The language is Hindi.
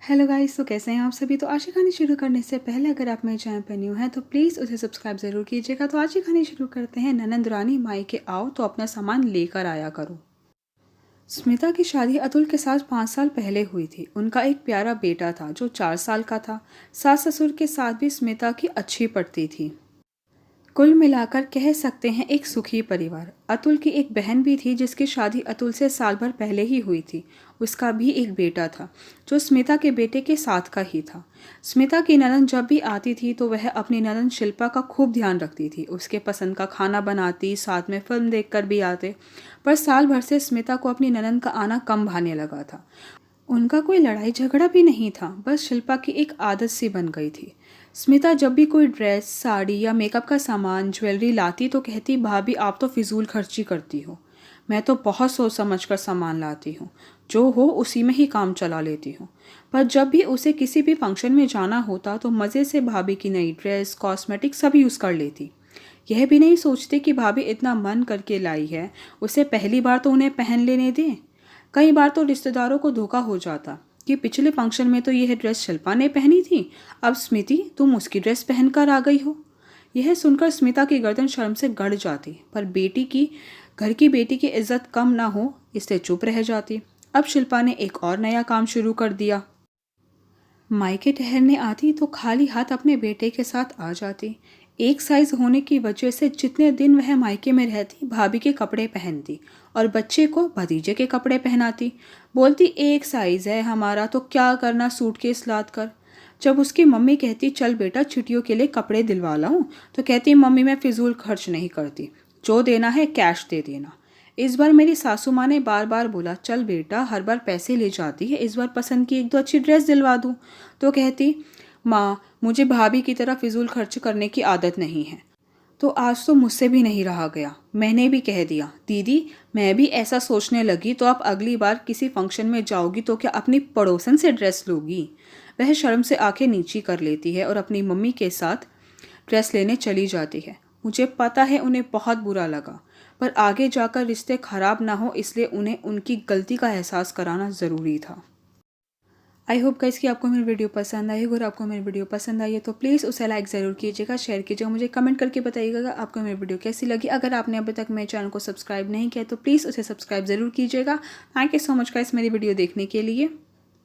हेलो गाइस, तो कैसे हैं आप सभी। तो आज की कहानी शुरू करने से पहले अगर आप मेरे चैनल पर न्यू हैं तो प्लीज़ उसे सब्सक्राइब ज़रूर कीजिएगा। तो आज की कहानी शुरू करते हैं। ननंद रानी मायके आओ तो अपना सामान लेकर आया करो। स्मिता की शादी अतुल के साथ 5 साल पहले हुई थी। उनका एक प्यारा बेटा था जो 4 साल का था। सास ससुर के साथ भी स्मिता की अच्छी पड़ती थी। कुल मिलाकर कह सकते हैं एक सुखी परिवार। अतुल की एक बहन भी थी जिसकी शादी अतुल से साल भर पहले ही हुई थी। उसका भी एक बेटा था जो स्मिता के बेटे के साथ का ही था। स्मिता की ननद जब भी आती थी तो वह अपनी ननद शिल्पा का खूब ध्यान रखती थी। उसके पसंद का खाना बनाती, साथ में फिल्म देखकर भी आते। पर साल भर से स्मिता को अपनी ननद का आना कम भाने लगा था। उनका कोई लड़ाई झगड़ा भी नहीं था, बस शिल्पा की एक आदत सी बन गई थी। स्मिता जब भी कोई ड्रेस, साड़ी या मेकअप का सामान, ज्वेलरी लाती तो कहती, भाभी आप तो फिजूल खर्ची करती हो। मैं तो बहुत सोच समझ कर सामान लाती हूँ, जो हो उसी में ही काम चला लेती हूँ। पर जब भी उसे किसी भी फंक्शन में जाना होता तो मज़े से भाभी की नई ड्रेस, कॉस्मेटिक सब यूज़ कर लेती। यह भी नहीं सोचती कि भाभी इतना मन करके लाई है, उसे पहली बार तो उन्हें पहन लेने दें। कई बार तो रिश्तेदारों को धोखा हो जाता कि पिछले फंक्शन में तो यह ड्रेस शिल्पा ने पहनी थी, अब स्मिति तुम उसकी ड्रेस पहनकर आ गई हो। यह सुनकर स्मिता की गर्दन शर्म से गड़ जाती, पर घर की बेटी की इज्जत कम ना हो इसलिए चुप रह जाती। अब शिल्पा ने एक और नया काम शुरू कर दिया। मायके ठहरने आती तो खाली हाथ अपने बेटे के साथ आ जाती। एक साइज होने की वजह से जितने दिन वह मायके में रहती भाभी के कपड़े पहनती और बच्चे को भतीजे के कपड़े पहनाती। बोलती एक साइज है हमारा तो क्या करना सूटकेस लाद कर। जब उसकी मम्मी कहती चल बेटा छुट्टियों के लिए कपड़े दिलवा लाऊं, तो कहती मम्मी मैं फिजूल खर्च नहीं करती, जो देना है कैश दे देना। इस बार मेरी सासू माँ ने बार बार बोला चल बेटा हर बार पैसे ले जाती है, इस बार पसंद की एक दो अच्छी ड्रेस दिलवा दूँ। तो कहती माँ मुझे भाभी की तरह फिजूल खर्च करने की आदत नहीं है। तो आज तो मुझसे भी नहीं रहा गया, मैंने भी कह दिया दीदी मैं भी ऐसा सोचने लगी, तो आप अगली बार किसी फंक्शन में जाओगी तो क्या अपनी पड़ोसन से ड्रेस लोगी। वह शर्म से आंखें नीची कर लेती है और अपनी मम्मी के साथ ड्रेस लेने चली जाती है। मुझे पता है उन्हें बहुत बुरा लगा, पर आगे जाकर रिश्ते खराब ना हो इसलिए उन्हें उनकी गलती का एहसास कराना ज़रूरी था। आई होप गाइस कि आपको मेरी वीडियो पसंद आई। अगर आपको मेरी वीडियो पसंद आई है तो प्लीज़ उसे लाइक ज़रूर कीजिएगा, शेयर कीजिएगा, मुझे कमेंट करके बताइएगा आपको मेरी वीडियो कैसी लगी। अगर आपने अभी तक मेरे चैनल को सब्सक्राइब नहीं किया तो प्लीज़ उसे सब्सक्राइब ज़रूर कीजिएगा। Thank you so much guys मेरी वीडियो देखने के लिए।